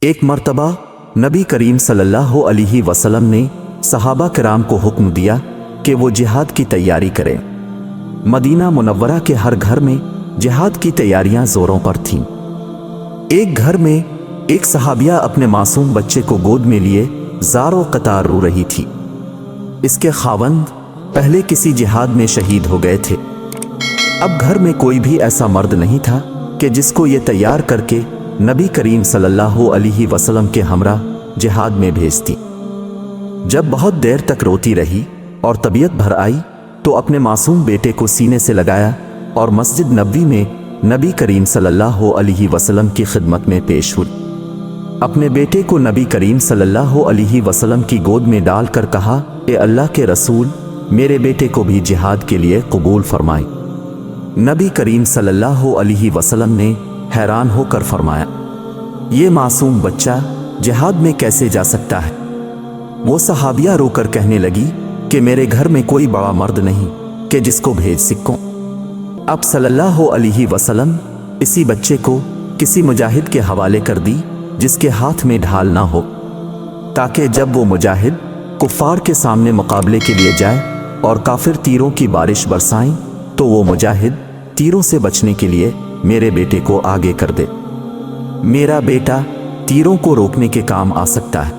ایک مرتبہ نبی کریم صلی اللہ علیہ وسلم نے صحابہ کرام کو حکم دیا کہ وہ جہاد کی تیاری کریں۔ مدینہ منورہ کے ہر گھر میں جہاد کی تیاریاں زوروں پر تھیں۔ ایک گھر میں ایک صحابیہ اپنے معصوم بچے کو گود میں لیے زار و قطار رو رہی تھی۔ اس کے خاوند پہلے کسی جہاد میں شہید ہو گئے تھے۔ اب گھر میں کوئی بھی ایسا مرد نہیں تھا کہ جس کو یہ تیار کر کے نبی کریم صلی اللہ علیہ وسلم کے ہمراہ جہاد میں بھیجتی۔ جب بہت دیر تک روتی رہی اور طبیعت بھر آئی تو اپنے معصوم بیٹے کو سینے سے لگایا اور مسجد نبوی میں نبی کریم صلی اللہ علیہ وسلم کی خدمت میں پیش ہوئی۔ اپنے بیٹے کو نبی کریم صلی اللہ علیہ وسلم کی گود میں ڈال کر کہا، اے اللہ کے رسول، میرے بیٹے کو بھی جہاد کے لیے قبول فرمائے۔ نبی کریم صلی اللہ علیہ وسلم نے حیران ہو کر فرمایا، یہ معصوم بچہ جہاد میں کیسے جا سکتا ہے؟ وہ صحابیہ رو کر کہنے لگی کہ میرے گھر میں کوئی بڑا مرد نہیں کہ جس کو بھیج سکوں۔ اب صلی اللہ علیہ وسلم اسی بچے کو کسی مجاہد کے حوالے کر دی جس کے ہاتھ میں ڈھال نہ ہو، تاکہ جب وہ مجاہد کفار کے سامنے مقابلے کے لیے جائے اور کافر تیروں کی بارش برسائیں تو وہ مجاہد تیروں سے بچنے کے لیے میرے بیٹے کو آگے کر دے۔ میرا بیٹا تیروں کو روکنے کے کام آ سکتا ہے۔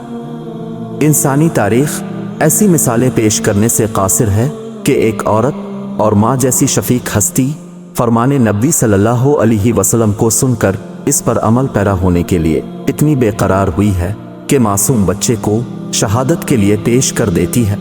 انسانی تاریخ ایسی مثالیں پیش کرنے سے قاصر ہے کہ ایک عورت اور ماں جیسی شفیق ہستی فرمان نبوی صلی اللہ علیہ وسلم کو سن کر اس پر عمل پیرا ہونے کے لیے اتنی بے قرار ہوئی ہے کہ معصوم بچے کو شہادت کے لیے پیش کر دیتی ہے۔